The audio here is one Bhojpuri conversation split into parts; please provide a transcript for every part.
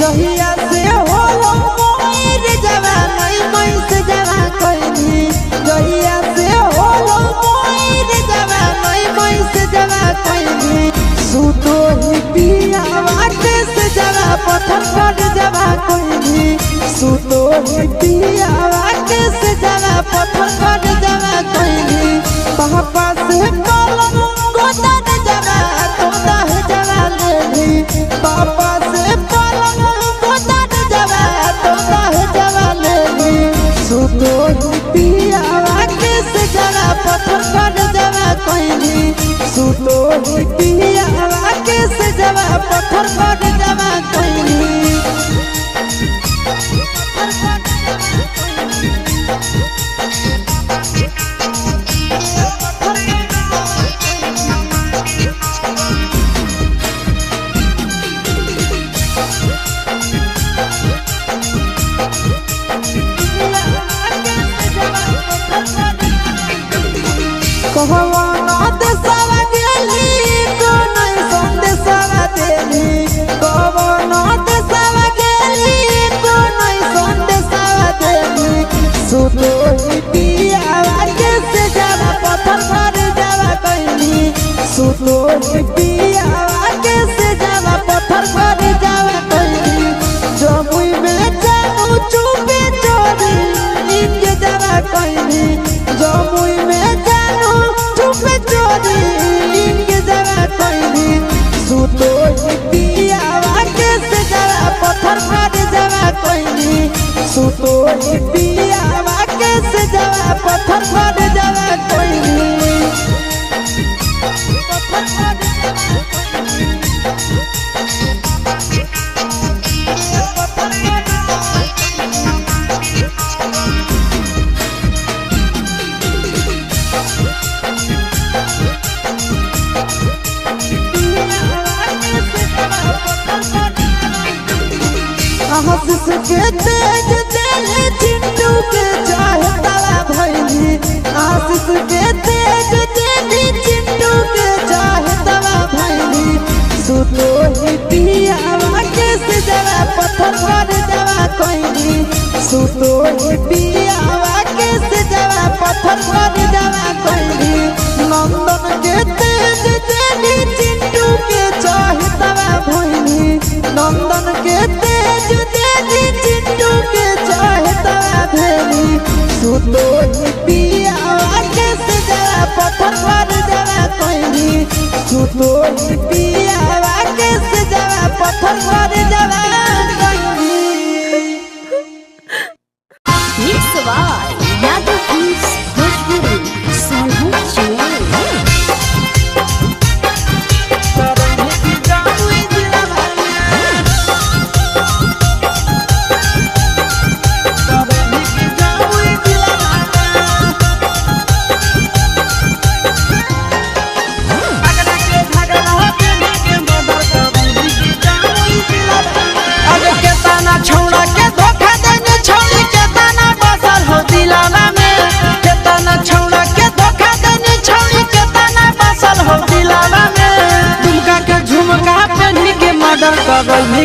जहिया से होलो मोर जवानी मैस जवा कइनी जहिया से होलो मोर जवानी मैस जवा कइनी सुतो ही पिया वाटे से जवा पत्थर पर जवा कइनी सुतो ही पिया वाटे से जवा पत्थर पर जवा कइनी पापा से पलंग गोदन जवा तोता है जवा लेनी पापा से सुतो पिया वाके से जरा पत्थर पर जवा कइनी सुतो पिया वाके से जरा पत्थर पर जवा कइनी कहवाना देशवा गेली तो नहीं संदेशवा देली कहवाना देशवा गेली तो नहीं संदेशवा देली सुतो पिया वाके से जरा पत्थर पर जवा कइनी सुतो पिया वाके से जरा पत्थर पर जवा कइनी जमुई में जानू चुपे चोरी इनके जवा कइनी जमुई में चोरी इनके जरा कइनी सुतो पिया वाके से जरा पत्थर पर जवा कइनी सुतो पिया वाके से जरा पत्थर पर जवा कइनी आशीष के तेज तेज चिंटू के चाहे तारा भइनी आशीष के तेज तेज चिंटू के चाहे तारा भइनी सुतो ही पिया वाके से जरा पत्थर पर जवा कइनी सुतो ही पिया वाके से जरा पत्थर पर जवा कइनी नंदन के तेज तेज चिंटू के चाहे तारा भइनी नंदन के तेज चिंटू के चाहे तारा भेली सुतो पिया वाके से जरा पत्थर पर जवा कइनी सुतो पिया वाके से जरा पत्थर पर जवा कइनी यादव फिल्म्स भोजपुरी सालभर चैनल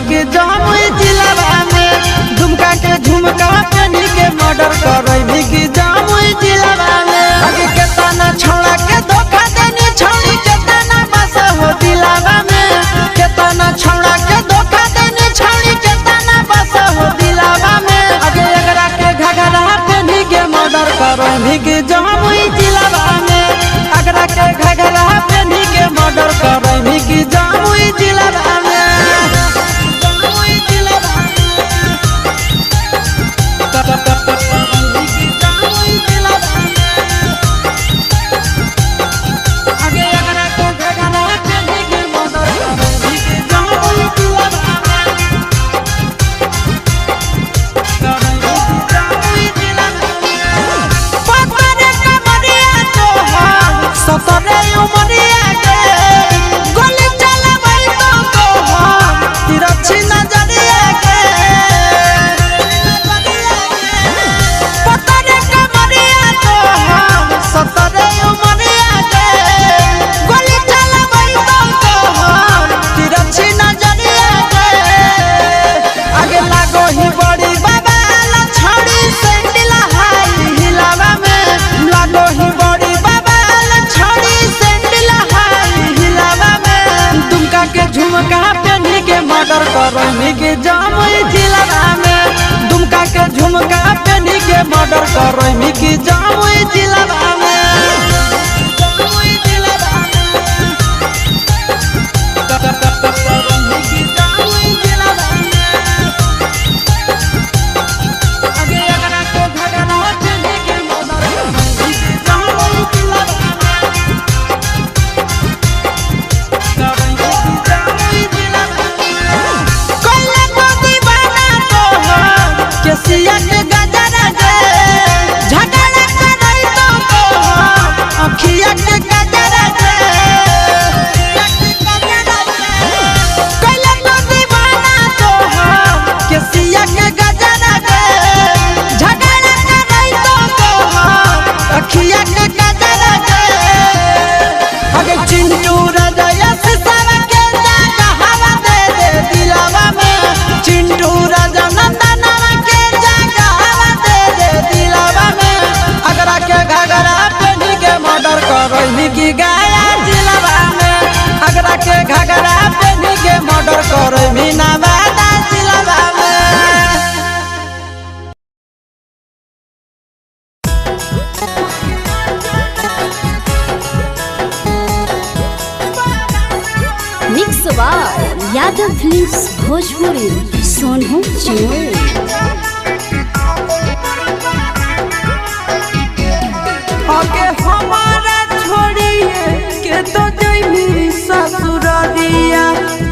के जमुई जिला में दुमका के झुमका पहनी के मर्डर करई के जमुई जिला में आगे के ताना छौड़ा के धोखा देनी छौड़ी के ताना बसा हो दिलावा में के ताना छौड़ा के धोखा देनी छौड़ी के ताना बसा हो दिलावा में आगे एकरा के घघरा पहनी के मर्डर करई के जमुई जिला में एकरा के घघरा पहनी के मर्डर करई के जमुई जिला में करमी की जामुई जिलावा में सिया के गजरा दे झगड़ा करई तो अखिया के गजरा दे कइले तो दीवाना तो के सिया के गजरा दे झगड़ा करई तो अखिया के गजरा दे अगे चिंटू राजा से सारा के जागा हवा दे दे दिलावा में चिंटू राजा नंदन करमी की गाया जिलावा में अगरा के घगरा पेनी के मर्डर करमी नवादा जिलावा में मिक्स बार यादव फिल्म्स भोजपुरी सोनू चिमोर आगे हमारा छोड़िए के तो जइमी ससुररिया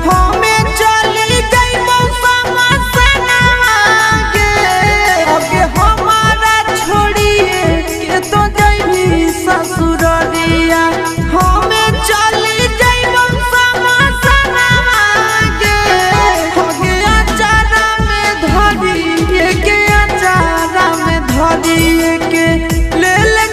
हमें चली जइबो समसनवा गे आगे हमारा छोड़िए के तो जइमी ससुररिया हमें चली जइबो समसनवा गे आगे अचारा में धरी के अचारा में धरी के ले ले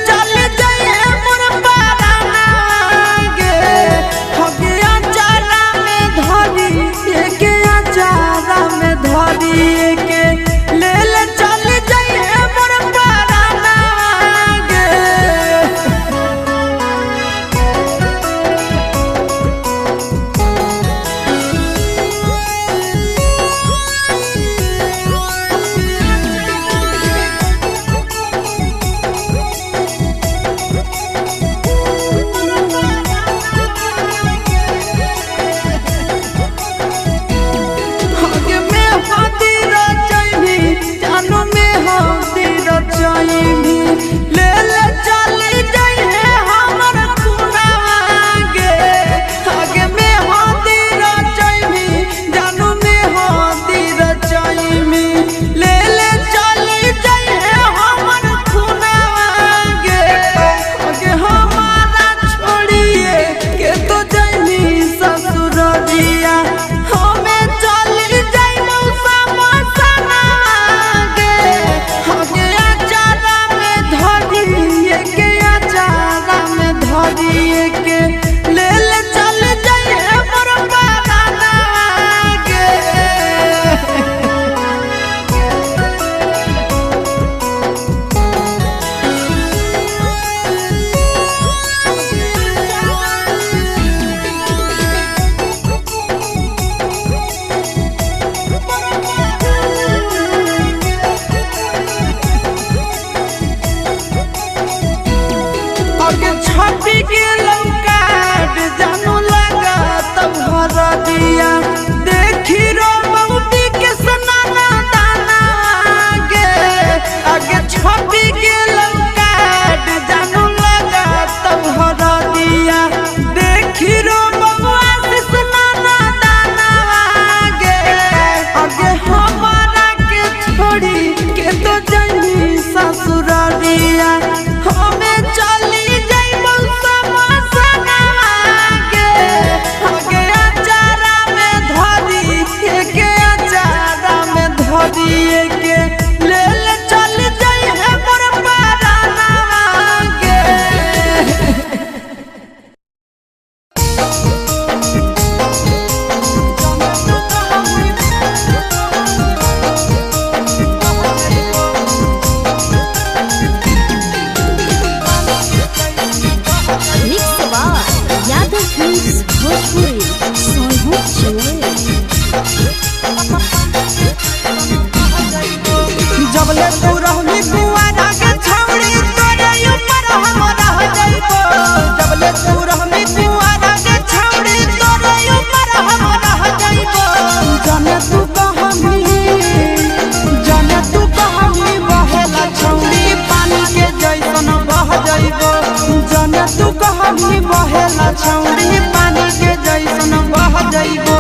कहमी बहेला छौड़ी पानी के जैसन बह जइबो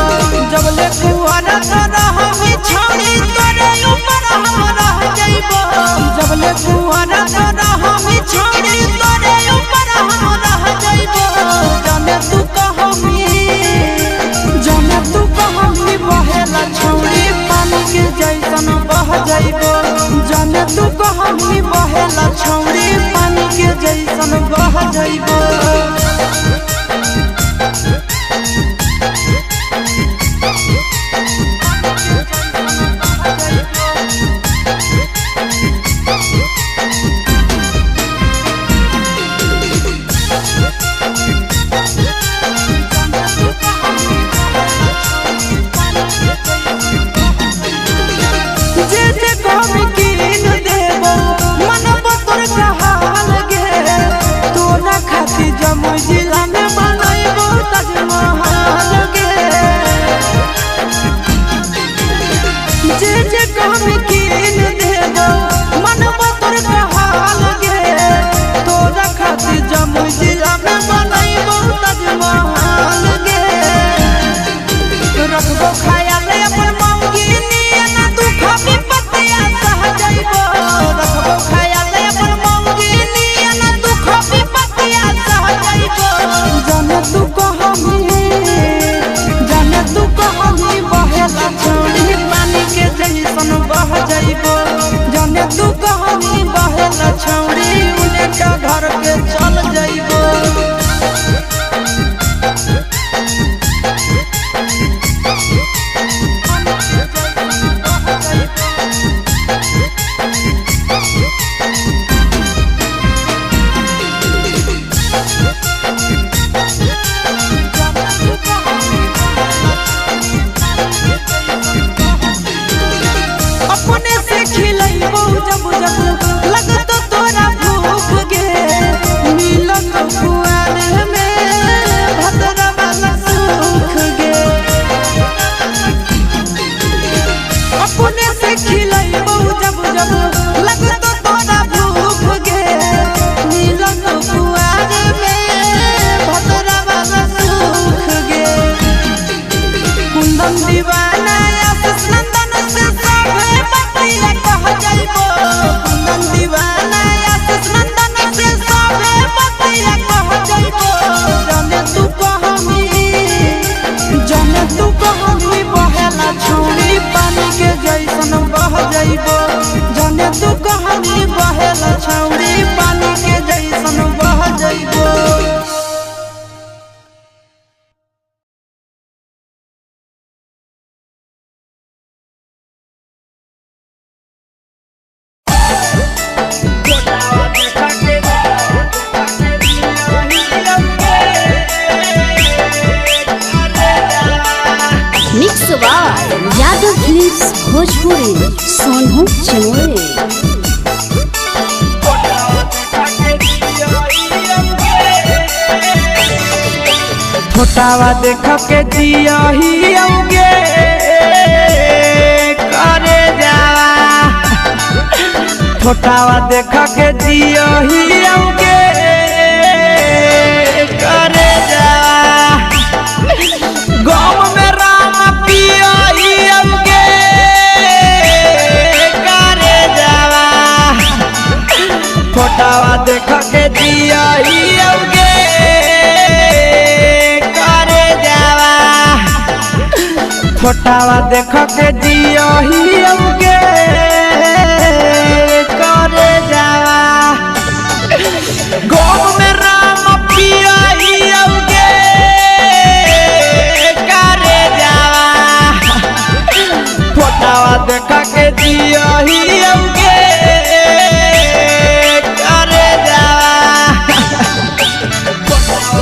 जबले कुआरा रहमी छौड़ी तोरे ऊपर हम रह जइबो जबले कुआरा रहमी छौड़ी तोरे ऊपर हम रह जइबो जाने तू कहमी बहेला छौड़ी पानी के जैसन बह जइबो जाने तू कहमी बहेला छौड़ी पानी के जैसन बह जइबो जमुई जिला में बनइबो ताजमहल गे जे कहमी कीन देबो मनबो तोर कहाल गे तोरा खातिर जमुई जिला में बनइबो ताजमहल गे रखबो ख्याल अपन मौगी नियना दुख विपत्तिया सह जइबो रखबो ख्याल अपन मौगी नियना दुख विपत्तिया सह जइबो जाने तू कहमी बहेला छौड़ी पानी के जैसन बह जइबो जाने तू कहमी बहेला छौड़ी उन्हें का घर के चल जइबो अपने से खिलइबो जब जब लगतो तोरा भूख गे मिलत कुआर में भतरा वाला सुख गे अपने से खिलइबो जब जब लगतो तोरा भूख गे मिलत कुआर में भतरा वाला सुख गे कुंदन दीवाना आशीष नंदन से सभे बतिया कह जइबो कुंदन दीवाना आशीष नंदन से सभे बतिया कह जइबो जाने तू कहमी बहेला छौड़ी पानी के जैसन बह जइबो जाने तू कहमी बहेला छौड़ी पानी के जैसन बह जइबो mix by Yadav films Bhojpuri Sonu Chimore फोटावा देख के जियही औगे करे जावा फोटावा देख के जियही औगे करे जावा गाँव में राम पियही औगे करे जावा फोटावा देख के जियही औगे फोटावा देख के जियही औगे करे जावा गाँव में राम पियही औगे करे जावा फोटावा देख के जियही औगे करे जावा फोटावा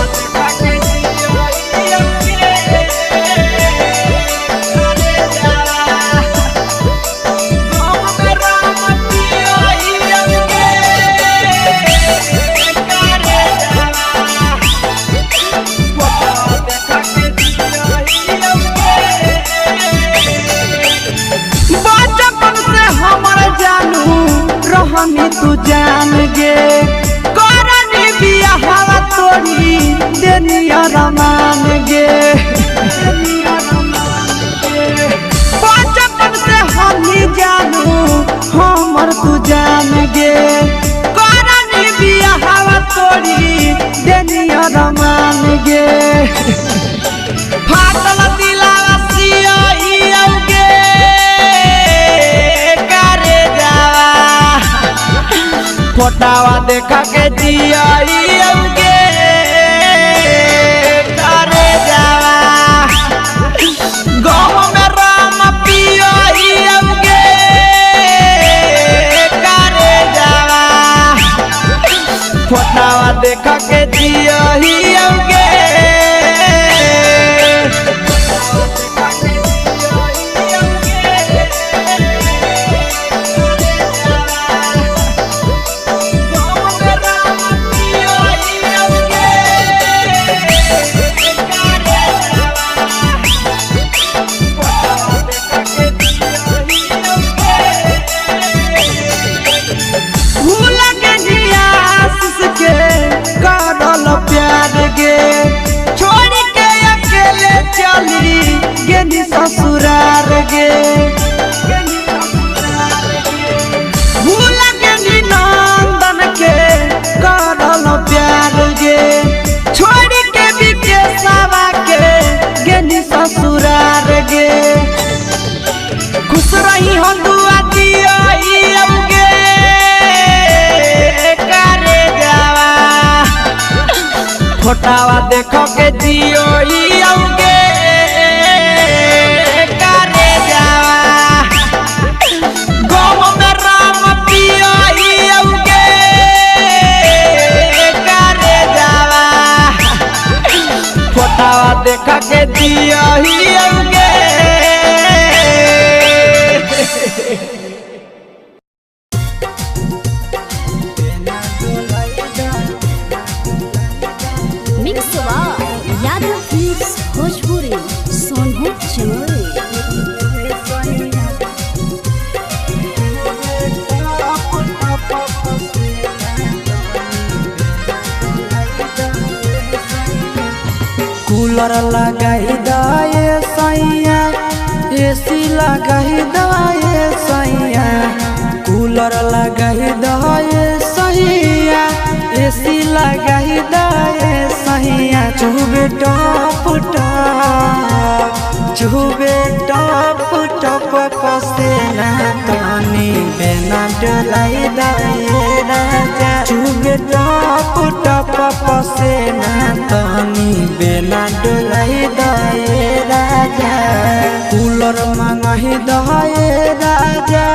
के जियहियोगे ससुरार गे भूल के नंदन के करल प्यार गे छोड़ के विकेशवा के गेनी ससुरार गे खुश रही हम दुआ दियोगे करे जावा फोटावा देखो के जियोगे देखा के दियहियोगे mix Yadav films Bhojpuri Sonu Chimore cooler लगाई दाए सैया एसी लगाई दाए सैया कूलर लगाई दाए सैया एसी लगाई दाए सैया चुबे टप टप पसेना तनी बेना डलाई दाए राजा चुबे टप पसेना तनी बेना डलाई दाए राजा कूलर मंगाही दाए राजा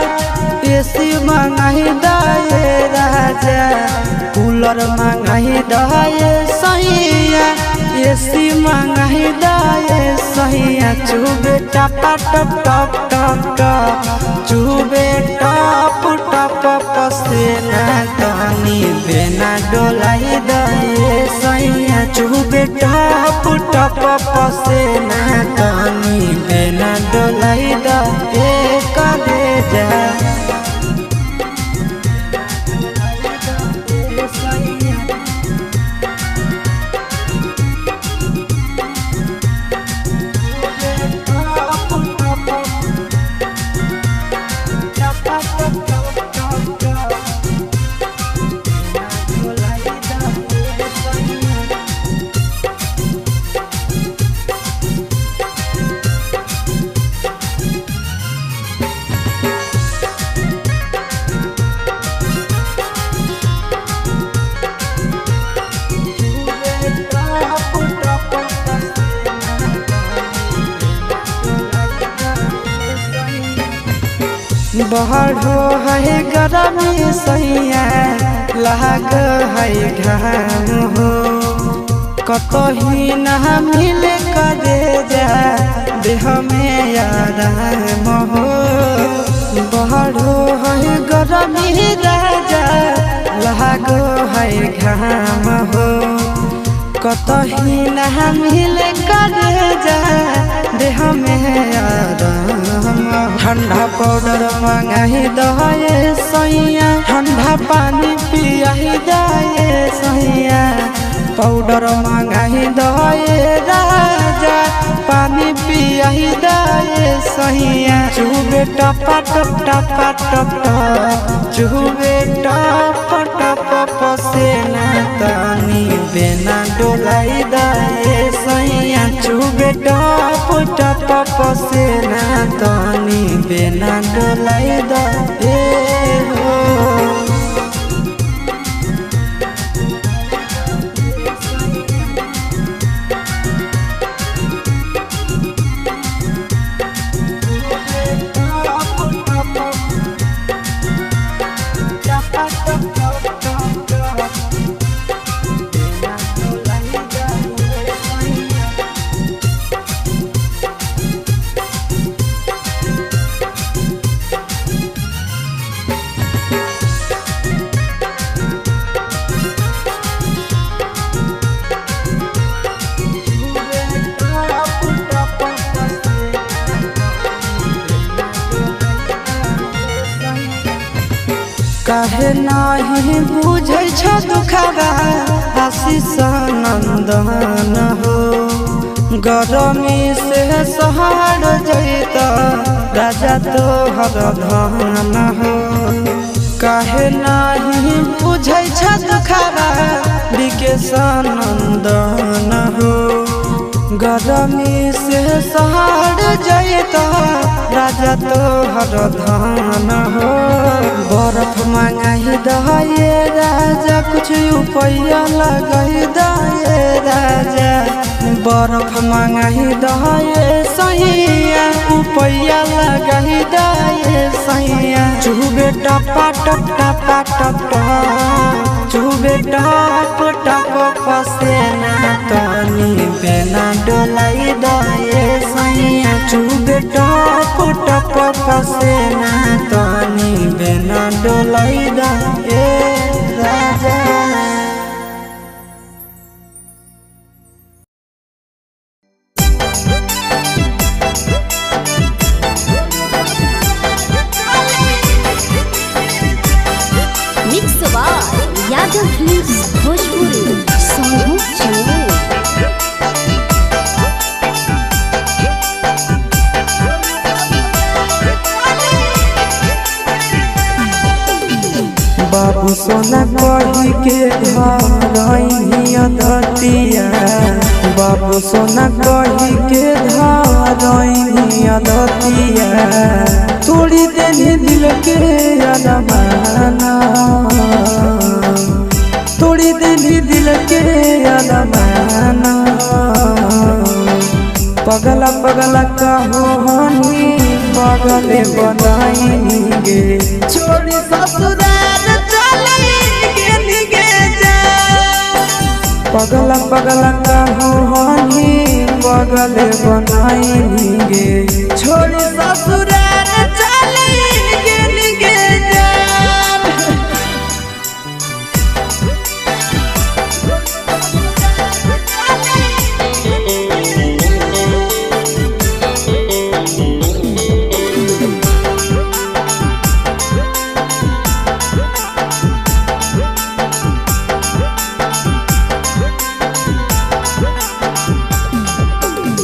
एसी मंगाही दाए राजा कूलर मंगाही दाए सैया एसी मंगाही दाए सैया चुबे टप चुबे टप पसेना तनी बेना डोलाई दाए सैया चुबे टप पसेना तनी बेना डोलाई दाए करे जा बढ़ो है गरमी सैया लाग है घाम हो कतही न मिले करे जा देह में आराम हो बढ़ो है गरमी राजा लाग है घाम हो कतही न मिले करे जा देह में आराम ठंडा पाउडर मंगाही दाए सैया ठंडा पानी पियाही दाए सैया पाउडर मंगाही दाए राजा पानी पियाही दाए सैया चुबे टप चुबे टप पसेना तनी बेना डोलाई दाए सैया चुबे टप पसेना तनी बेना डोलाई दाए हो काहे नाही बुझै छ दुखबा आशीष नंदन हो गरमी से सहर जैत राजा तोहर धन हो काहे नाही बुझै छ दुखबा विकेश नंदन हो गरमी से सहर जैत राजा तोहर धन हो बर्फ मंगाई दे राजा कुछ रुपया लगाई दे राजा बर्फ मंगाई दे सैया रुपया लगाई दे सैया चुबे टपा टप टपा टप चुबे टप टप पसेना तनी बेना डोलाई दे सैया चुबे टप टप पसेना तनी बेना डोलाई दे राजा यादव फिल्म्स भोजपुरी सोनू चमोली बाबू सोना कही के धरइया दतिया बाबू सोना कही के धरइया दतिया तोड़ी देनी दिल के अरमाना तोड़ी देनी दिल के अरमाना पगला पगला कहो हनी पगले बनाई गे छोड़ी ससुराल चलेंगे निगे जा पगला पगला कहो हनी पगले बनाई गे छोड़ी ससुराल चलेंगे निगे जा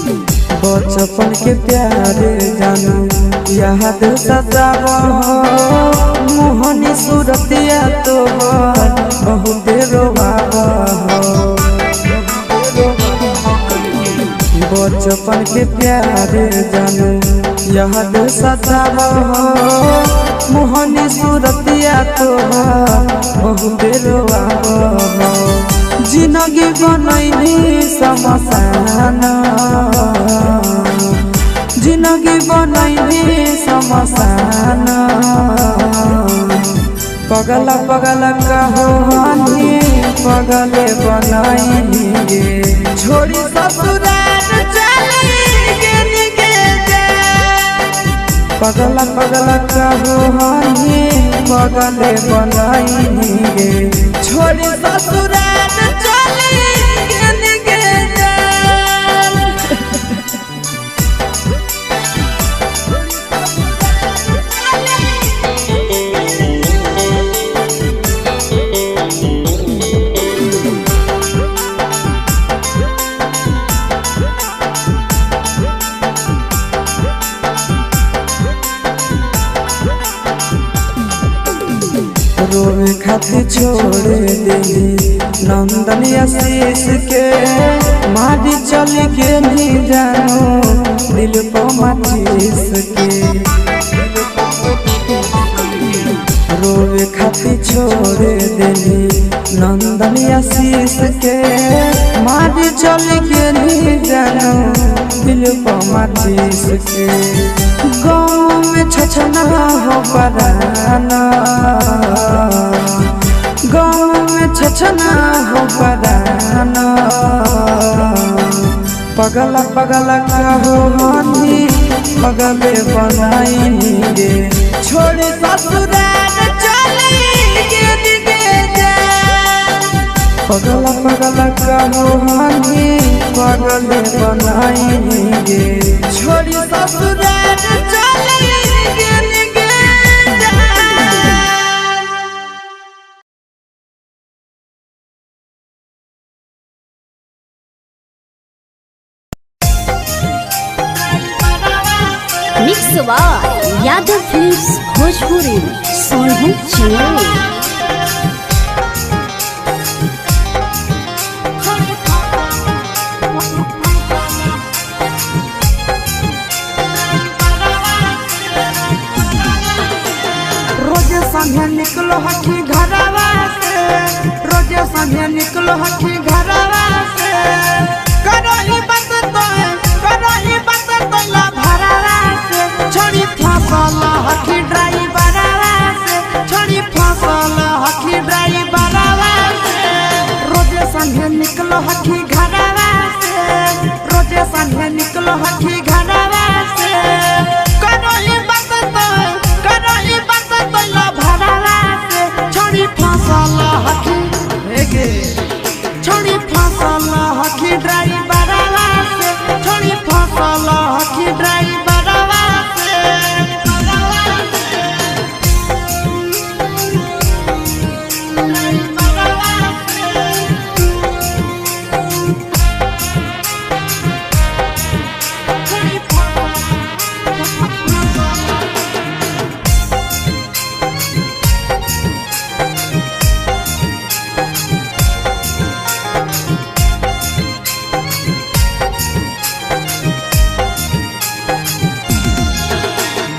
बचपन के प्यारे जानू याद सजाब मोहनी सूरतिया तो बहुत रोवाब बचपन के प्यारे जानू याद सजाब मोहनी सूरतिया तो बहुत रोवाब जिंदगी बनैनी समसान जिंदगी बनैनी समसान पगला पगला कहो हनी पगले बनैनी गे छोड़ी ससुराल चलेंगे निगे जा पगला पगला कहो हनी पगले बनैनी गे छोड़ी ससुराल चलेंगे निगे जा रोवे खातिर छोड़ देली नंदन आशीष के मारी चल के नहीं जानो दिल को माचिस के रोवे खातिर छोड़ देली नंदन आशीष के मारी चल के नहीं जानो दिल को माचिस के गाँव में छछना हो पराना गाँव में छछना हो पराना पगला पगला कहो हनी पगले बनाई गे छोड़ी ससुराल चलेंगे निगे जा पगला पगला कहो हनी पगले बनाई गे छोड़ी ससुराल चलेंगे निगे जा बाय यादव फिल्म्स भोजपुरी सोनू चौहान। रोजे संगे निकलो हकी घरवा से, रोजे संगे निकलो हकी घरवा से, करो ही बात तो ला भरवा से, छोड़ी फसल हकी ड्राइवरवा से, छोड़ी फसल हकी ड्राइवरवा से, रोजे संगे निकलो हकी घरवा से, रोजे संगे निकलो हकी घरवा से, करो ही बात तो ला भरवा से, छोड़ी फसल हकी छोड़ी फसल हकी ड्राइवरवा से, छोड़ी फसल हकी ड्राइवरवा से।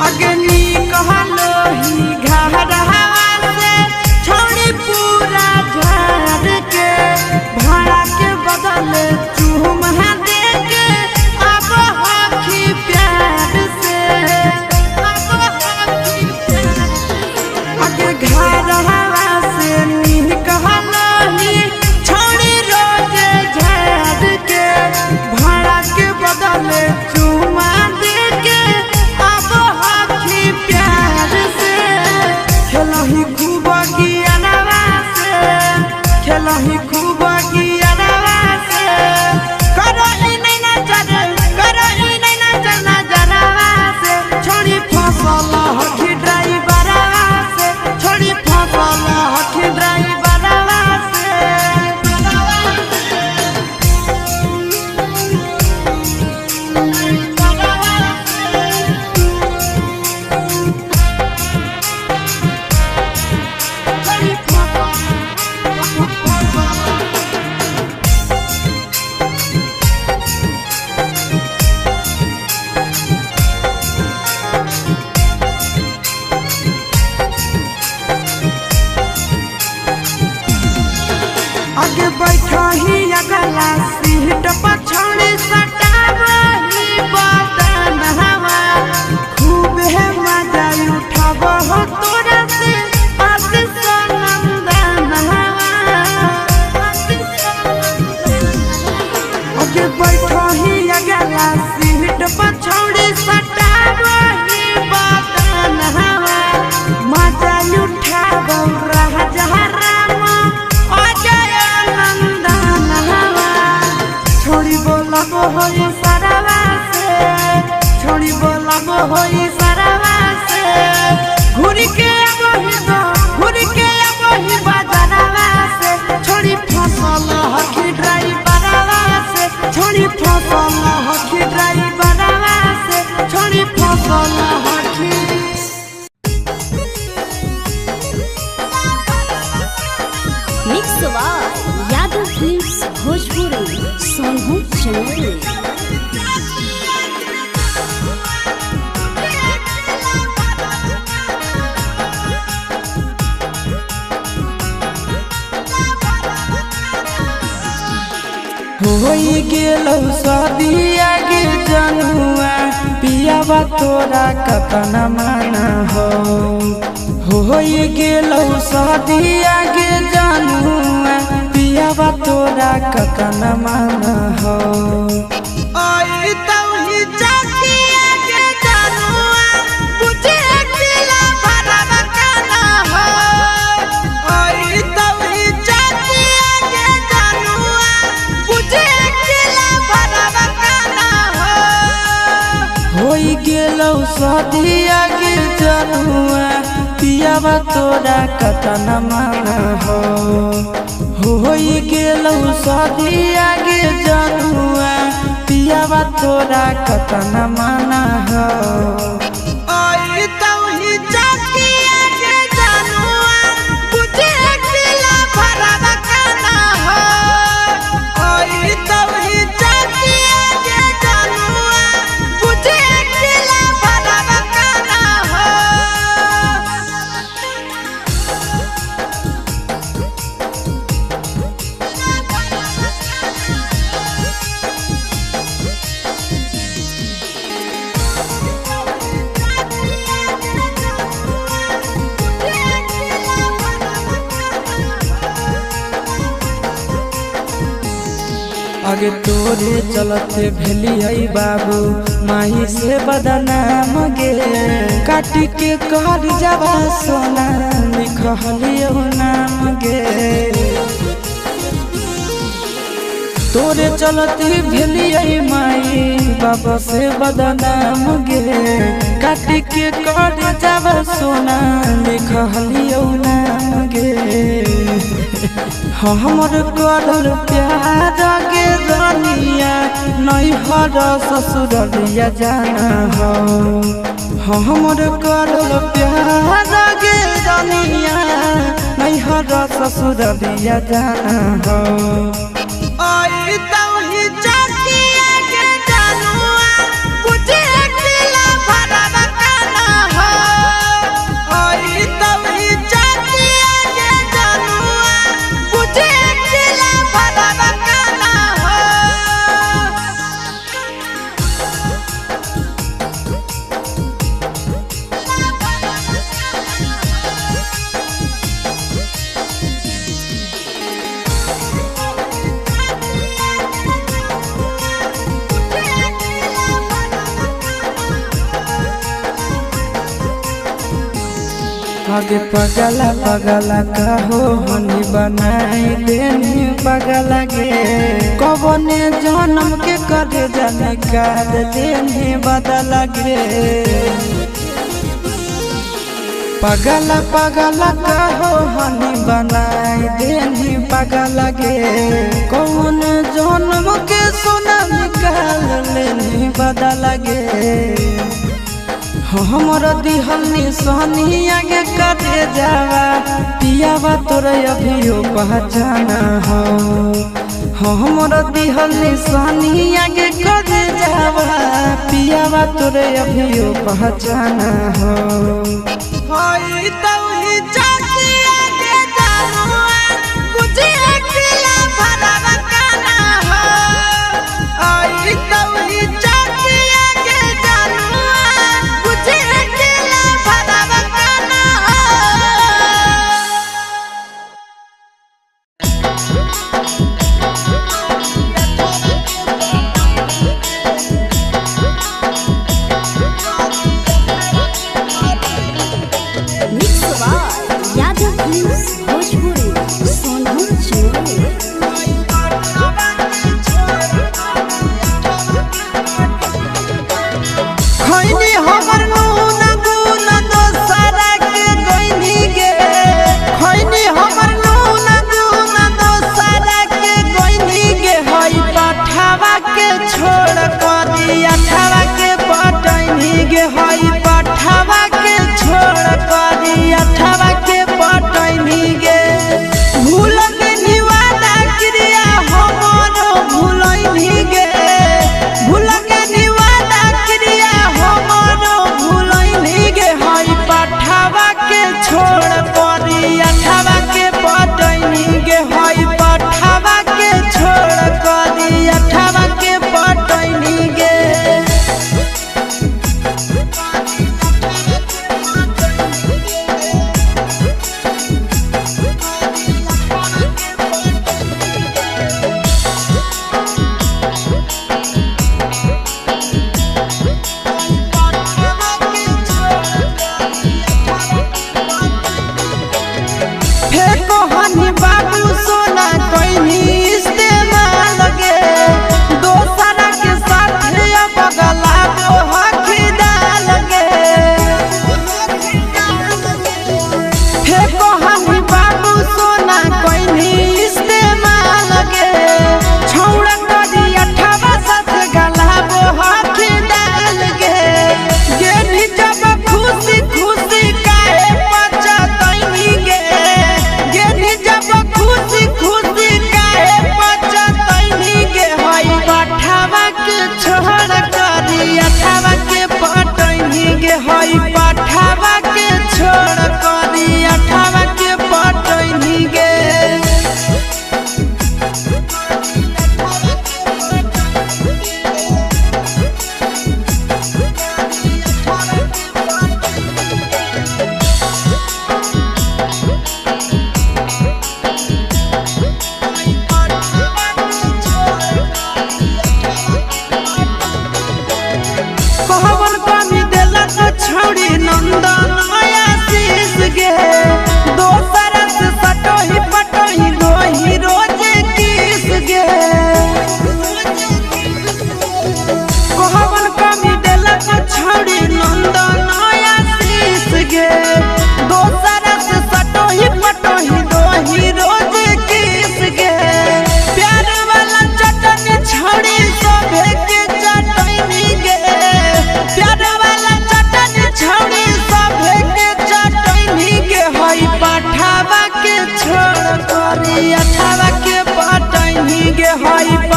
अग्नि कहलो ही घरवा से, छोड़ी पूरा घर के, भाड़ा के बदले चूम दे के, अब हकी प्यार से, अब हकी अगे घरवा से नी कहलो ही, छोड़ी रोजे घर के, भाड़ा के बदले चूम दे के, अब हकी प्यार से, खेलही खूब गियानवा से, खेलही खूब गियानवा से, करही नहीं नजर नजरवा से, छोड़ी फसल हकी ड्राइवरवा से, छोड़ी फसल हकी ड्राइवरवा से। आगे बैठा ही अगला सीट पर, छोड़ी सटावही बदन हवा, खूब है मजा उठाव हो तोरा से, आशीष नंदन हवा। आगे बैठा ही अगला सीट पर, छोड़ी सटावही बदन हवा, मजा उठाव राजा राम अजय नंदन हवा, छोड़ी बोलब होई सरवा से, छोड़ी बोलब होई सरवा से, घूर के अबही बाजारवा से, छोड़ी फसल हकी ड्राइवरवा से, छोड़ी फसल हकी ड्राइवरवा से, छोड़ी फसल हकी। Mix by Yadav films Bhojpuri Sonu Chauhan. होई गेलौ शादिया गे जनुआ, पियावा तोरा कतना माना हो, होई गेलौ शादिया गे जनुआ, पियावा तोरा कतना माना हो। आई तौही जातिया गे जनुआ, बुझे दिला भरवा काना हो, आई तौही जातिया गे जनुआ, बुझे दिला भरवा काना हो। होई गेलौ शादिया गे जनुआ, पियावा तोरा कतना माना हो, होई गेलौ शादिया गे जनुआ, पियावा तोरा कतना माना हो। तौही चकिया के जानुआ बुझे किला भरवा काना हो आई तौही चकिया के जानुआ बुझे किला भरवा काना हो आगे तोरे चलते भेलियै बाबू माही से बदनाम गे काटी के कहर जावा सोना लिखलियो नाम गे तोरे चलते भेलियै माई बाबा से बदनाम गे काटी के कहर जावा सोना लिखलियो नाम गे हमर करल प्यार के रानिया नैहर ससुरलिया जाना हो हमर करल प्यार के रानिया नैहर ससुरलिया जाना हो आई तौही चकिया के जानुआ बुझे किला भरवा काना हो आई तौही चकिया के जानुआ बुझे किला भरवा काना हो आगे पगला पगला कहो हनी बनाई देनी पगला गे कबने जन्म के करे जाने काद देनी बदला गे पगला पगला कहो हनी बनाई देनी पगला गे कौन जन्म के सोना निकाल लेनी बदला गे हमर दिहल निशानी आगे कटे जावा पियावा तोरे अभियो पहचाना हो हमर दिहल निशानी आगे कटे जावा पियावा तोरे अभियो पहचाना हो आई तौही चकिया के जानुआ बुझे किला भरवा काना हो आई तौही चकिया के जानुआ बुझे किला भरवा काना हो mix by Yadav films Bhojpuri Sonu channel खैनी हमर नून गुन दोसरा के गइनी गे खैनी हमर नून गुन दोसरा के गइनी गे हई पठावा के छोड़ करी अठावा के पटैनी गे हई पठावा के छोड़ करी अठावा के पटैनी गे भूल के निवादा क्रिया हमरो भूलैनी गे भूल के निवादा क्रिया हमरो भूलैनी गे हई पठावा के छोड़ करी अठावा के पटैनी गे हई पठावा के छोड़ करी अठावा के पटैनी गे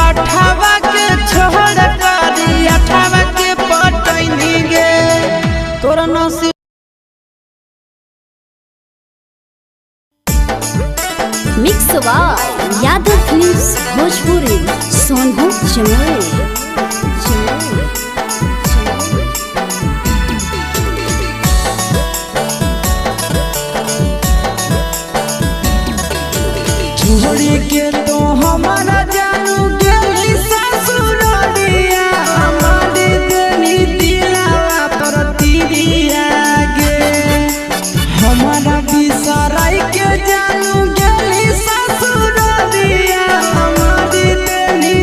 पठावा के छोड़ करी अठावा के पटैनी गे तोरा नसीब। Mix by Yadav films Bhojpuri Sonu Chamoli. छोड़ी के तो हमारा जानू गेली ससुरालिया हमारी देनी दिलावा पर तीरिया गे हमारा बिसराई के जानू गेली ससुरालिया हमारी देनी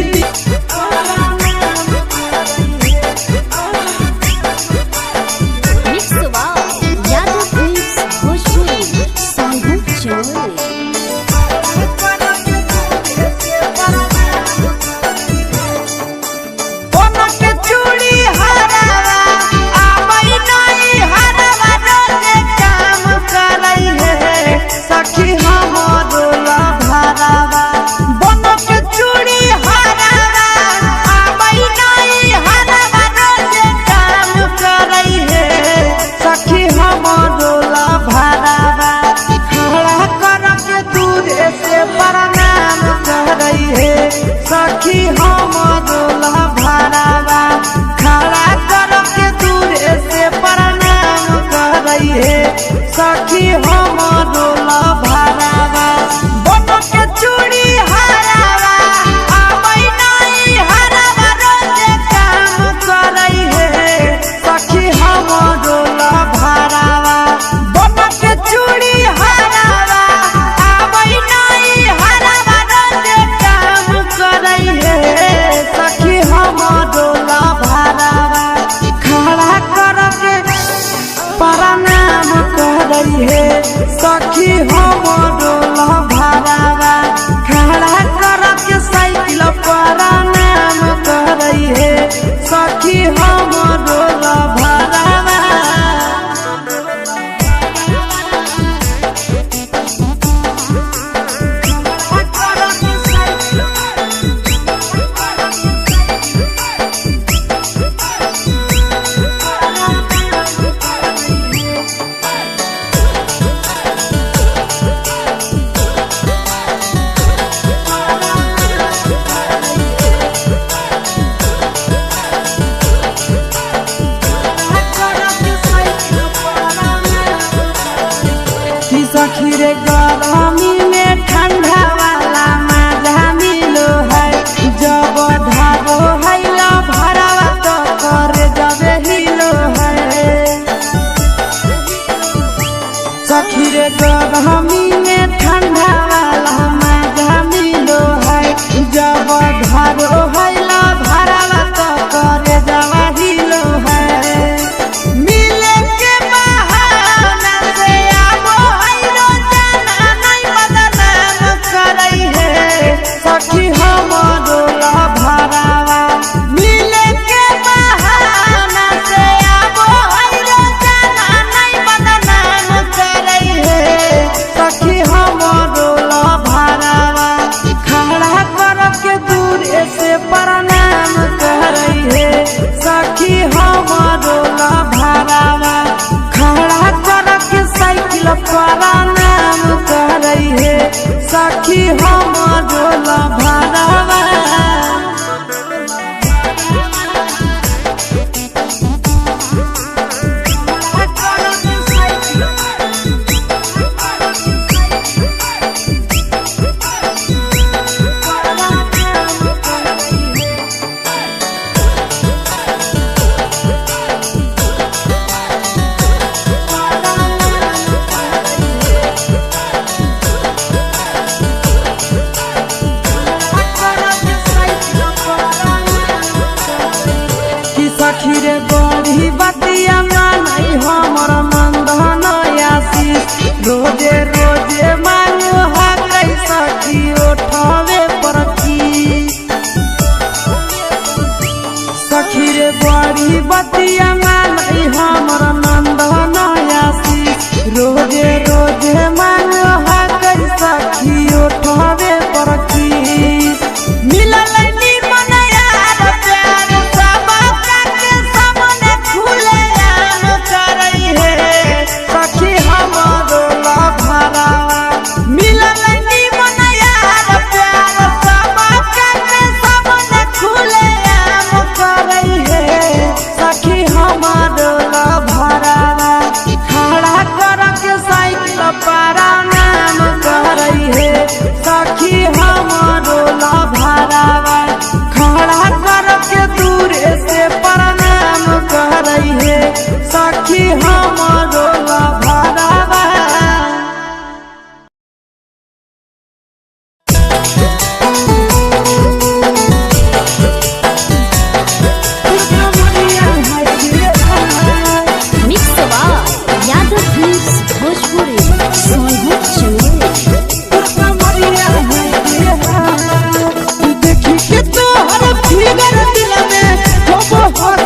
mix by Yadav films Bhojpuri Sonu Chamoli. सखी हमरोला भरावा खड़ा करके दूरे से प्रणाम करई है सखी हमरोला भरावा बन के चूड़ी हरावा आबै नहीं हरावा रोजे काम करई है सखी हमरोला भरावा बन के चूड़ी हरावा आबै नहीं हरावा रोजे काम करई है सखी हमरोला भरावा खड़ा करके प्रणाम करई है सखी हमरोला भरावा खड़ा करके साइकिल प्रणाम करई है सखी हमरोला भरावा। कि सखी रे गरमी में ठंडा वाला मजा मिलो है जब धारो हैला भरावा तो कर जबे हिलो है सखी रे गरमी में ठंडा वाला मजा मिलो है जब धारो हैला भरावा तो कर जबे हिलो है मिले के बहाना से आबो हैरो जाना नहीं बदनाम करई है सखी हमरोला भरावा मिले के बहाना से आबो हैरो जाना नहीं बदनाम करई है सखी हमरोला भरावा खड़ा करके दूरे से प्रणाम करई है सखी हमरोला भरावा खड़ा करके साइकिल प्रणाम करई है सखी हमरोला भरावा। तोहर फिगर दिल में हो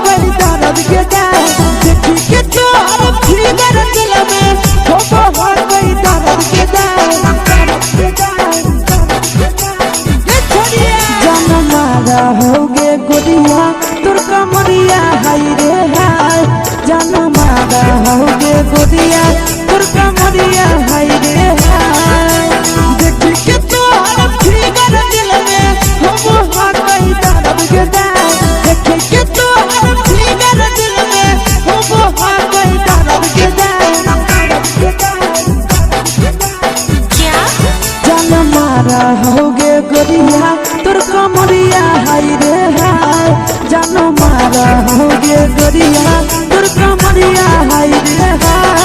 गई दर्द के दाग देखी के तोहर फिगर दिल में हो गई दर्द के दाग जान मारा होगे गोरिया तोर कमरिया हाय रे हाय जान मारा होगे गोरिया तोर कमरिया हाय रे हाय देखी के तोहर फिगर दिल में हो गई दर्द के दाग देखी के तोहर फिगर दिल में हो गई दर्द के दाग जान मारा होगे गोरिया तोर कमरिया हाय रे हाय जान मारा होगे गोरिया तोर कमरिया हाय रे हाय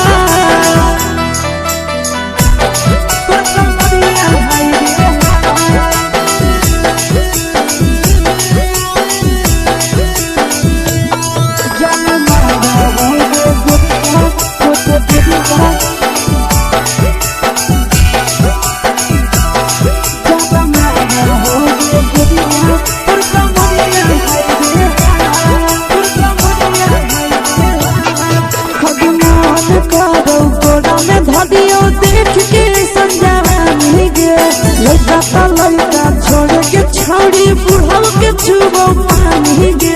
तोर कमरिया हाय रे हाय जान मारा होगे गोरिया तोर कमरिया छोड़ी बुढ़ाव के छुबो पानी गे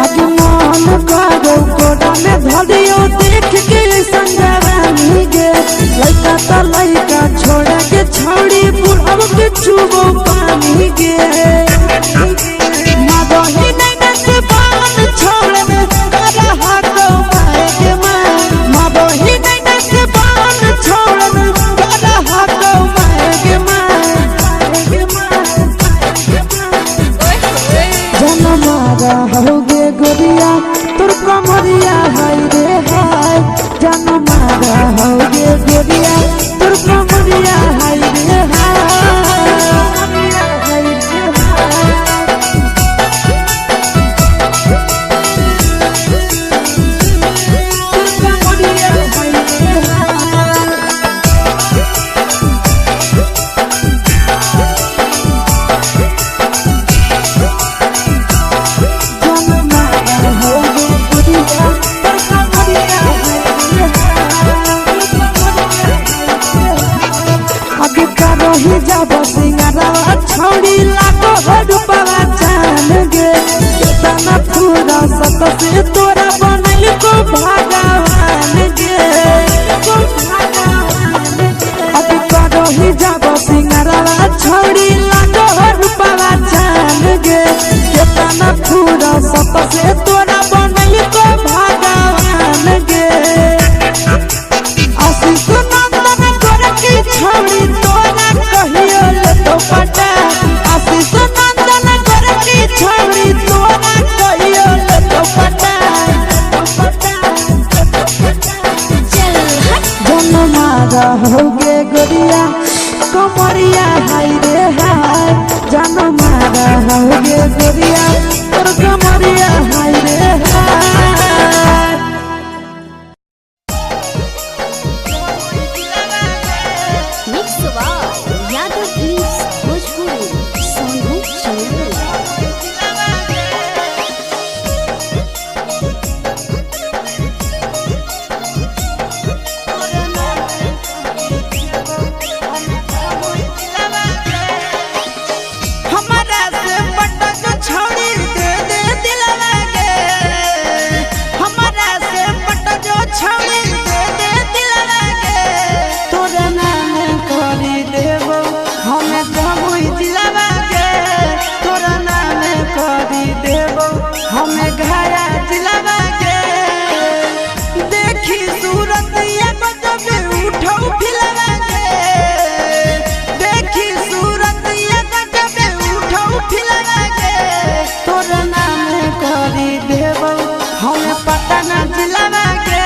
आगे मन करो कोड़ा में धरियो देख के संजवानी गे लइका त लइका छोड़ के छोड़ी बुढ़ाव के छुबो पानी गे मादही नैना से बान छोड़ में करा हाथो माए के माँ मादही नैना से बान छोड़ में करा हाथो माए के माँ मारा होगे गोरिया तोर कमरिया हाय रे हाय जान मारा होगे गोरिया तोर कमरिया हाय रे रही जब सिंगारा छोड़ी लाखो रुपवा जान गे तना पूरा सत से तोरा बनल को भगवान गे अब रही जब सिंगारा छोड़ी लाखो रुपवा जान गे तना पूरा सत से तोरा बनल को भगवान गे आशीष नंदन गोरखी छोड़ी तोरा कहियो ले तो पटा आशीष नंदन गोरखी छोड़ी तोरा कहियो ले तो पटा जन मारा होगे गोरिया कमरिया हाय रे हाय जन मारा होगे गोरिया तोर कमरिया हाय रे हाय यादव फिल्म्स भोजपुरी सोनू चौधरी हमारा से पटक छोड़ी दे दे दिलवा गे हमारा से पटक छोड़ी दे दे दिलवा गे तोरा नाम करी देबो हमें गमुई दिलवा गे तोरा नाम करी देबो हमें घाया दिलवा गे देखी सूरत ये बजब उठो फिलवा गे देखी सूरत ये बजब उठो फिलवा गे तोरा नाम करी देबो हमें पता न दिलवा गे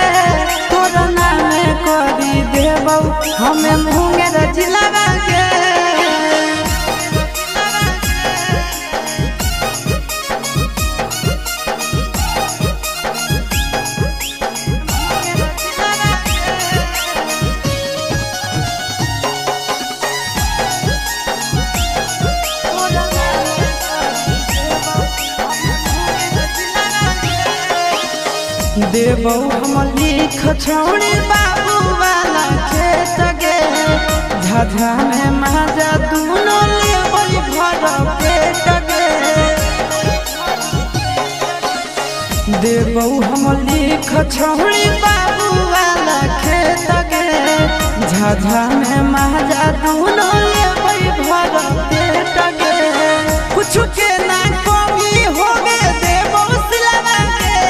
तोरा नाम करी देबो हमें मुंगेर दिलवा गे देबौ हम लिख छोड़ी बाबू वाला खेत गे झाझा में माजा दूनो लेबै भर पेट गे देबौ हम लिख छोड़ी बाबू वाला खेत गे झाझा में माजा दूनो लेबै भर पेट गे कुछ के ना कमी होगे देबौ सिलवा के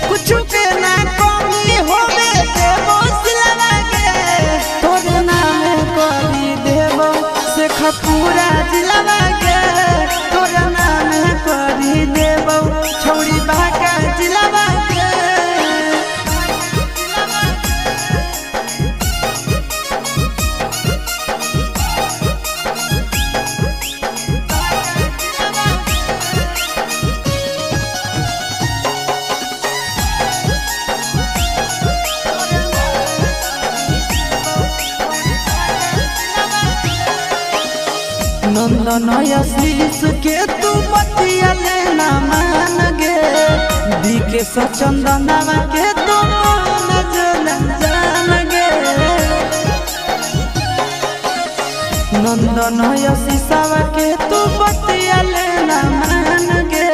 कुछ के ना कमी होगे देबौ सिलवा के तोरे नाम करी देबौ से खपूरा जिलवा के तोरे नाम करी देबौ छौड़ी बाका जिलवा के नंदन आशीष के तू बतिया लेना मान गे बीके सचंदनवा के तू मन जान गे नंदन आशीषवा के तू बतिया लेना मान गे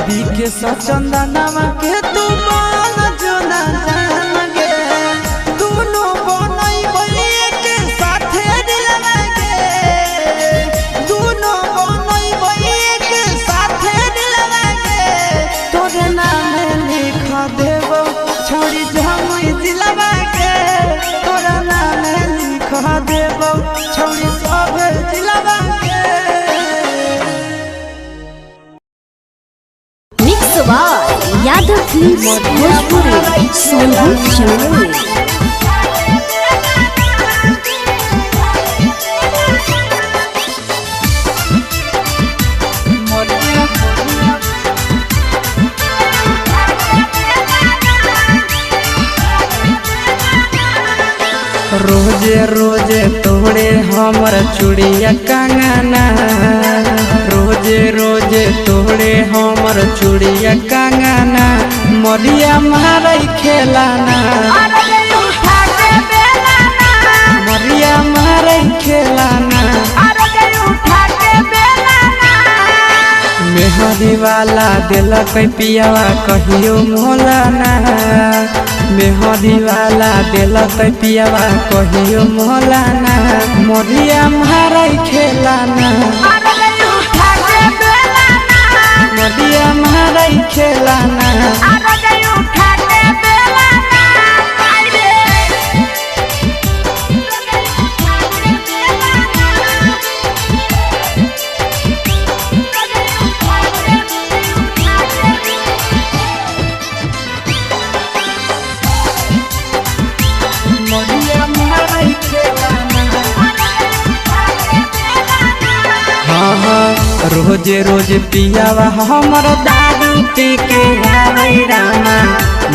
बीके सचंदनवा के तू मन जान गे दोनों बनई के साथे दिलवा गे दोनों बनई के साथे दिलवा गे तोरे नाम लिख देबौ छोड़ी जमुई जिलवा के तोरे नाम लिख देबौ छोड़ी सब जिलवा के mix by Yadav films Bhojpuri Sonu Chandel. रोजे रोजे तोड़े हमर चूड़िया कंगना रोजे रोजे तोड़े हमर चूड़िया कंगना मरिया मारै खेलाना मरिया मारै खेलाना मेहदी वाला दिलक पियावा कहियो मोलाना मेहदी वाला दिलक पियावा कहियो मोलाना मरिया मारै खेलाना मरिया मारै खेलाना रोजे रोजे पियावा हमर दारू पी के आवे रामा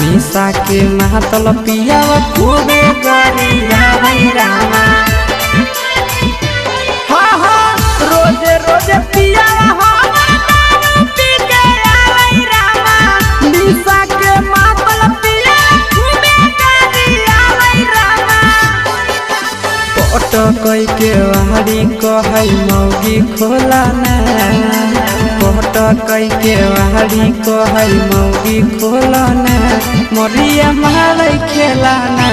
निशा के महतल पियावा खूबे गरी आवे रामा रोजे रोजे पियावा हमर दारू पी के आवे रामा निशा के महतल पियावा खूबे गरी आवे रामा पटकई के वारी कहै मौगी खोलाना पटकई के वारी कहै मौगी खोलाना मरिया मारै खेलाना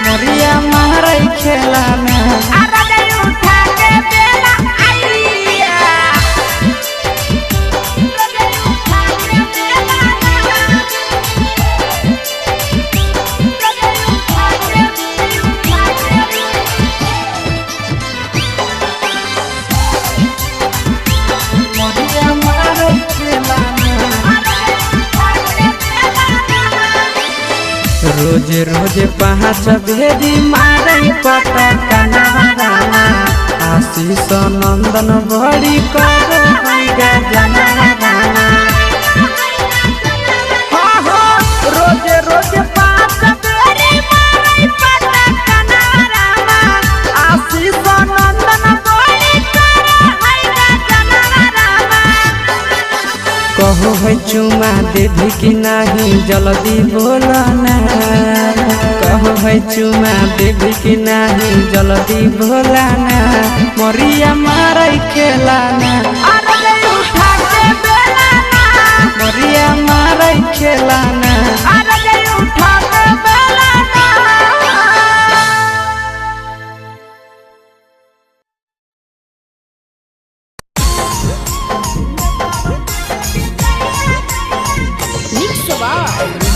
मरिया मारै खेलाना रोजे रोजे पाँच भेदी मारै पटकना रामा आशीष नंदन बड़ी कर रोजे रोजे पाँच भेदी मारै पटकना रामा आशीष नंदन बड़ी कर कहो देवी की नहीं जल्दी बोला ना कहो है चुमा देवी की नहीं जल्दी बोला ना मरिया मारे खेला ना मरिया मारे खेला ना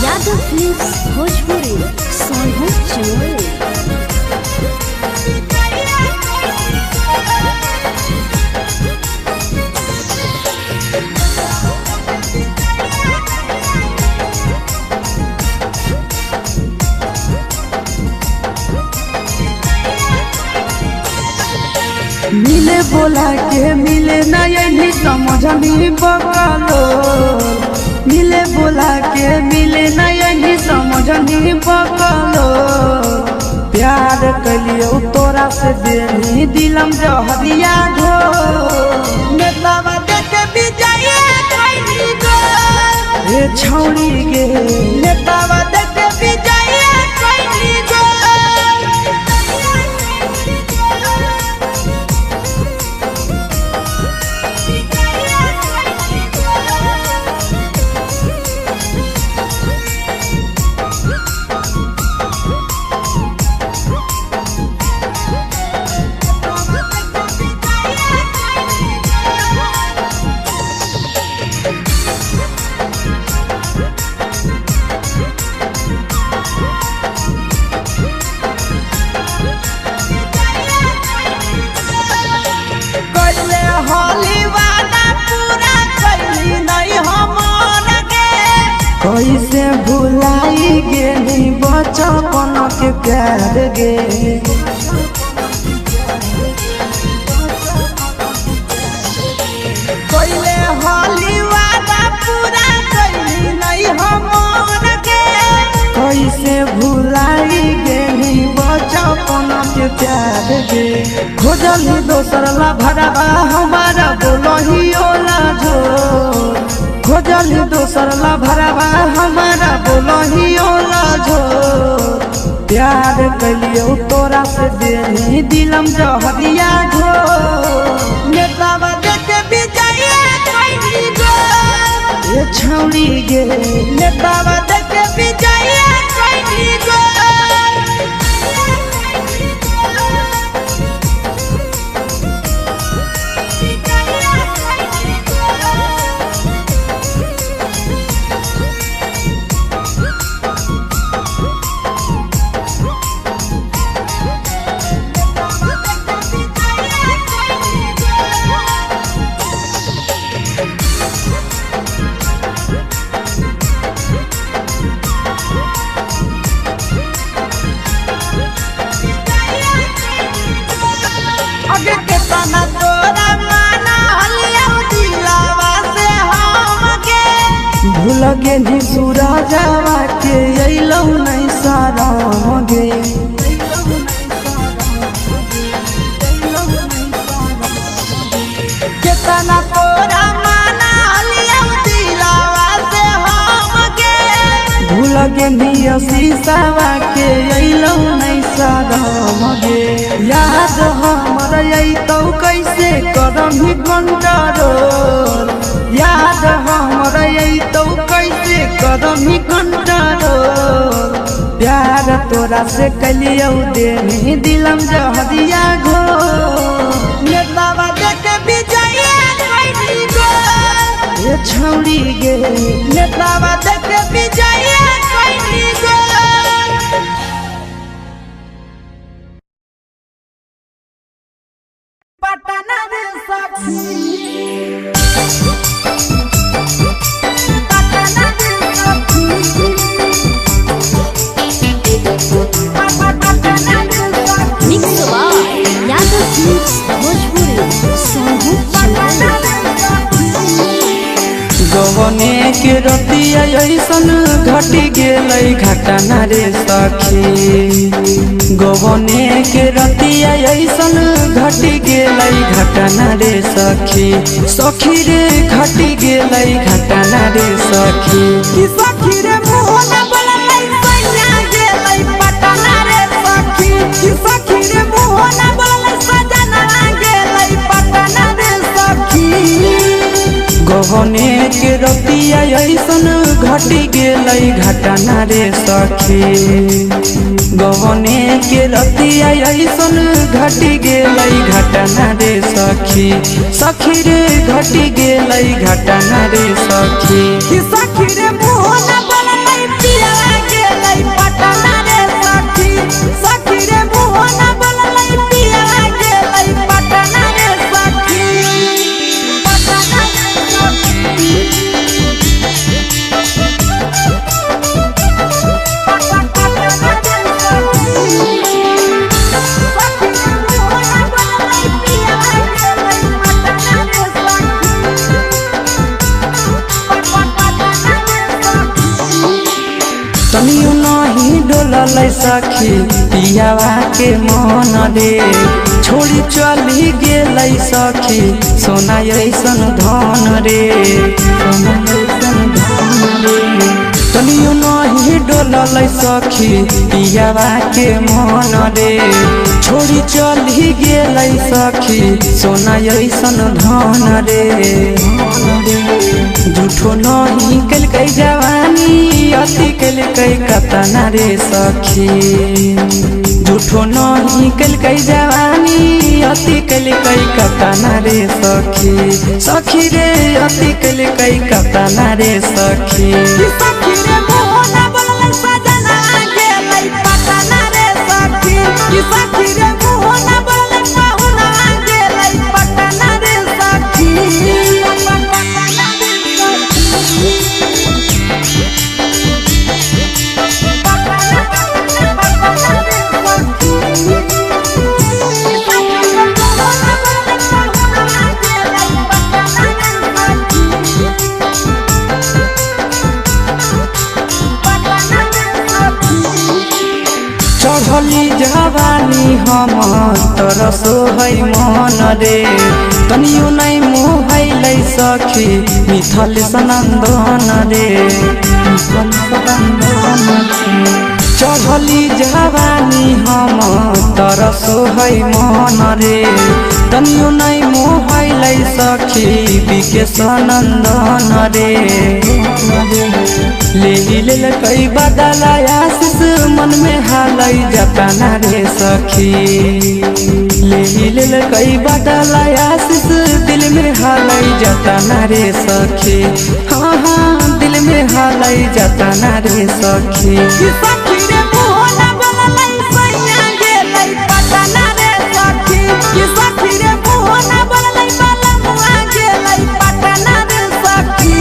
यादव फिल्म्स भोजपुरी सोनू चोर मिले बोला के मिले ना यही समझनी बकलो मिले बोला के मिले ना यही समझनी बकलो प्यार कलियो तोरा से देनी दिलम जहरिया घो नेतावा देखे विजय कइली गो ए छौड़ी गे नेतावा देखे विजय कइली गो कैसे भुलाई गेली बचपन के प्यार गे पहले होली वादा पूरा कैली नहीं हमर गे कैसे भुलाई गेली बचपन के प्यार गे खोजली दोसर ला भरवा हमारा बोलही ओला जो खोजली दोसर ला भरवा हमारा बोलही ओला झो प्यार कलियो तोरा से देनी दिलम जहरिया घो नेतावा देखे विजय कइली गो ए छौड़ी गे नेतावा देखे विजय कइली गो भूल गे सूरजवा के अइलौ नहीं साराम गे केतना तोरा माना लियौ दिलवा से हम गे भूल गे शीशावा के अइलौ नहीं साराम गे याद हमर अइतौ कैसे करमही कंट्रोल याद हमर अइतौ कैसे करमही कंट्रोल प्यार तोरा से कलियौ देनी दिलम जहरिया घो नेतावा देखे विजय कइली गो ए छौड़ी गे नेतावा देखे विजय कइली गो पटना रे सखी यादव फिल्म्स भोजपुरी सोनू चोर गवने के रतिया ऐसन घटी गेलै घटना रे सखी गवने के रतिया ऐसन घटी गेलै गेलै घटना रे सखी सखी रे घटी गेलै घटना रे सखी कि सखी रे मुँह न बोललै सैया गेलै पटना रे सखी कि सखी रे मुँह न बोललै सजना गेलै पटना रे सखी गहने के रतिया ऐसन घटी गेलै घटना रे सखी गहने के रतिया ऐसन घटी गेलै घटना रे सखी सखी रे घटी गेलै घटना रे सखी कि सखी रे मुँह न बोललै पिया गेलै पटना रे सखी सखी रे मुँह न बोललै पिया गेलै पटना रे सखी पटना रे तनियो नहीं डोललै सखी पियावा के मन रे छोड़ी चली गेलै सखी सोना ऐसन धन रे सोना ऐसन धन रे तनियो नहीं डोललै सखी पियावा के मन रे छोड़ी चली गेलै सखी सोना ऐसन धन रे झूठो नहीं कलकै जवानी अति कलकै कतना रे सखी झूठो नहीं कलकै जवानी अति कलकै कतना रे सखी सखी रे अति कलकै कतना रे सखी कि सखी रे मुँह न बोललै सजना गेलै पटना रे सखी कि सखी रे मुँह न बोललै पाहुना गेलै पटना रे सखी चढ़ली जवानी हमर तरसो है मन रे तनियो नहीं मोहलै सखी मिथल सनंदन रे मिथल सनंदन चढ़ली जवानी हमर तरसो है मन रे तनियो नहीं मोहलै सखी बिके सनंदन रे ले कई बदला आशीष मन में हालै जतना रे सखी ले कई बदला आशीष दिल में हालै जतना रे सखी हाँ हाँ दिल में हालै जतना रे सखी कि सखी रे मुँह न बोललै सैया गेलै पटना रे सखी कि सखी रे मुँह न बोललै बलमुआ गेलै पटना रे सखी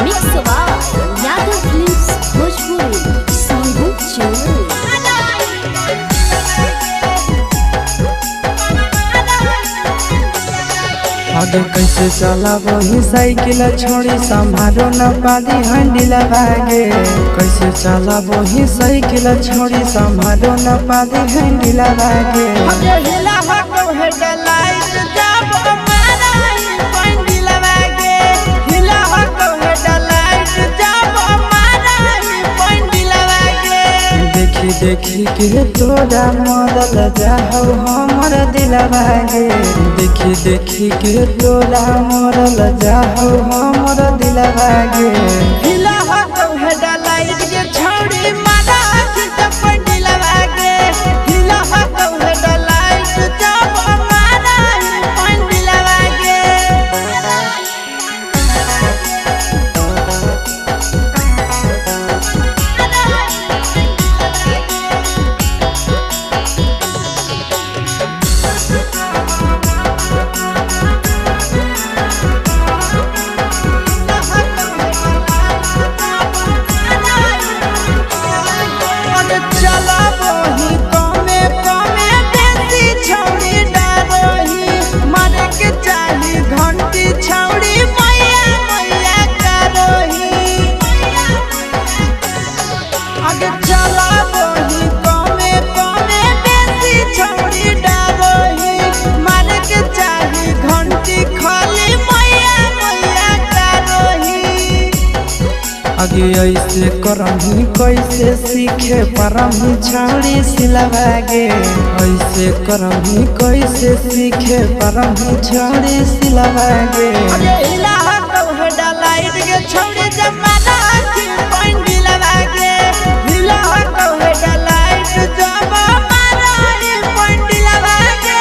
Mix Yadu Films Bhojpuri Song Channel आगे कैसे चला वही साइकिल छोड़ी संभालो न पाली हंडिल भागे कैसे चला वही साइकिल छोड़ी संभालो न पाली हंडिल भागे हिला हको हेडलाइट जब माराई पंडिल लागे हिला हको हेडलाइट जब माराई पंडिल लागे देखी देखी के तोरा मरल जाहौ हमर दिल भागे देखी देखी के तोरा मरल जाहौ हमर दिल भागे हिला हको हेडलाइट के छौड़ी माराई पंडिल लागे हिला हको हेडलाइट जब माराई पंडिल लागे आगे ऐसे करही कैसे सीखे परही छाड़ी सिलवागे ऐसे करही कैसे सीखे परही छाड़ी सिलवागे अरे इलाहा कहे डलाइट के छोड़ी जमाना की पॉइंट दिलवागे इलाहा कहे डलाइट जब मारा ये पॉइंट दिलवागे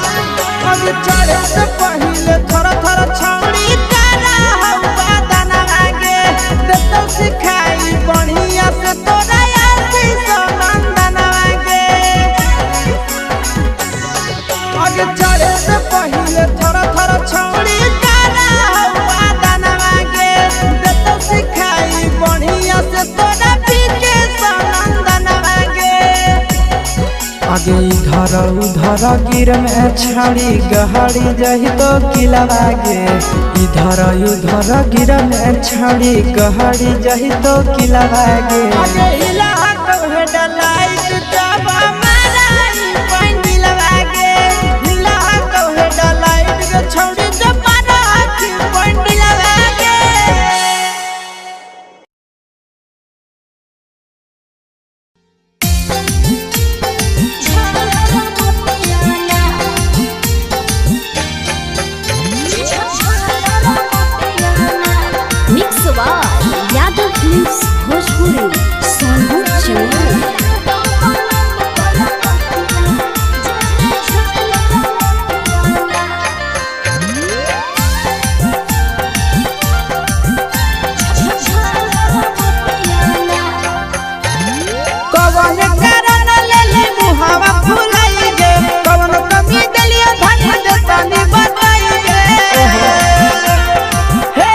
चढ़े से पहले थोड़ा थोड़ा छौड़ी तारा हवा दाना आगे देतो सिखाई बढ़िया से तोरा आसी सनंदन आगे आगे चढ़े से पहले थोड़ा थोड़ा छौड़ी तारा हवा दाना आगे देतो सिखाई बढ़िया से तोरा पीके सनंदन आगे आगे इधर उधर गिर में छाड़ी गहाड़ी जही तो किलवागे इधर उधर गिर में छाड़ी गहाड़ी जही तो किलवागे आगे इलाहा कहे डलाइट जब मारा ई पॉइंट दिलवागे इलाहा कहे डलाइट के छोड़ी जब मारा ई पॉइंट दिलवागे mix by Yadav films Bhojpuri Sonu Chauhan. कवन कारण लेली मुहावा फुलाई गे कवन कमी देलियो धन जतनी बताई गे हे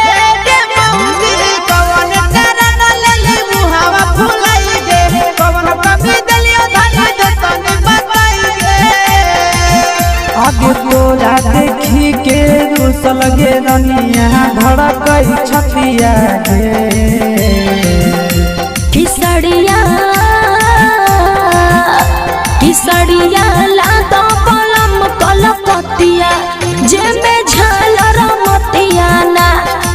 गे मौजी कवन कारण लेली मुहावा फुलाई गे कवन कमी देलियो धन जतनी बताई गे आगे तोरा देखी के रुसल गे रनिया धड़कई छतिया गे किसड़िया लादो कलम कलकतिया जेमे झालर मतिया ना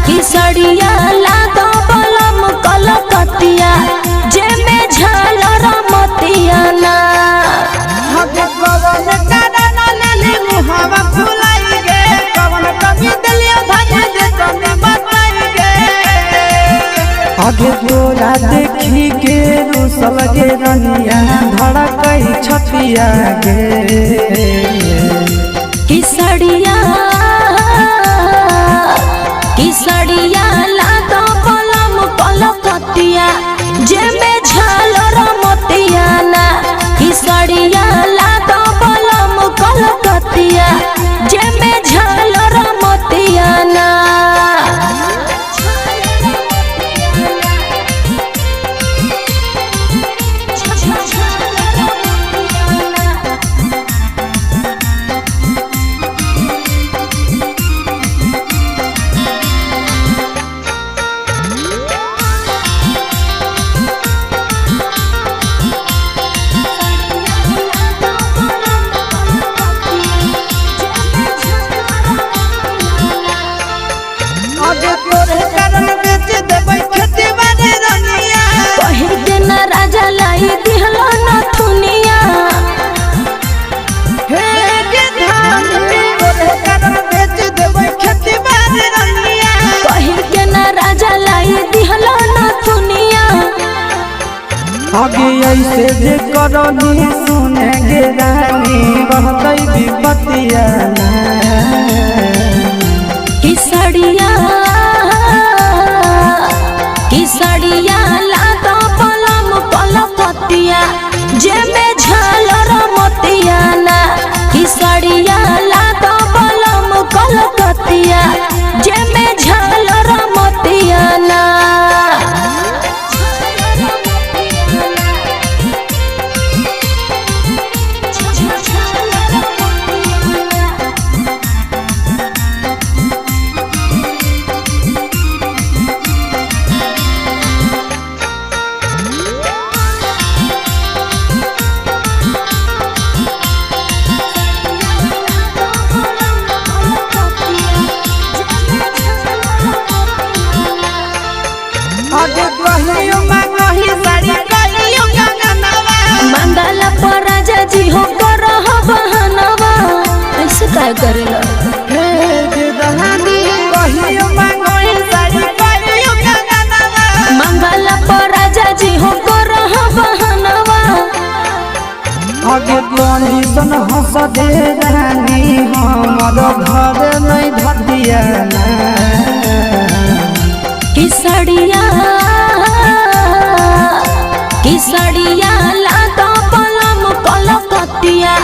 किसड़िया लादो कलम कलकतिया जेमे झालर मतिया ना हगे कवन कारण लेली मुहावा फुलाई गे कवन कमी देलियो धन जतनी बताई गे आगे तोरा देखी के रुसल गे रनिया धड़कई छतिया गे किसड़िया लादो कलम कलकतिया जेमे झालर मतिया ना किसड़िया लादो कलम कलकतिया जेमे झालर मतिया ना आगे तोरे कारण बेच देबै खेती बाड़ी रनिया पहिर के न राजा लाई दिहलो न थुनिया हे गे धान तोरे कारण बेच देबै खेती बाड़ी रनिया पहिर के न राजा लाई दिहलो न थुनिया आगे ऐसे जे करनी सुने गे रानी रहतई विपतिया ना किसड़िया लादो कलम कलकतिया जेमे झालर मतिया ना किसड़िया लादो कलम कलकतिया जेमे झालर मतिया ना रे रानी हमर घर नहीं धतियाना किसड़िया लादो पलम कलकतिया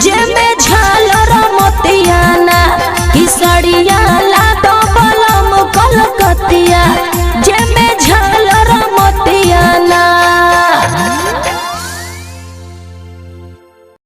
जे में झालर मोतियाना किसड़िया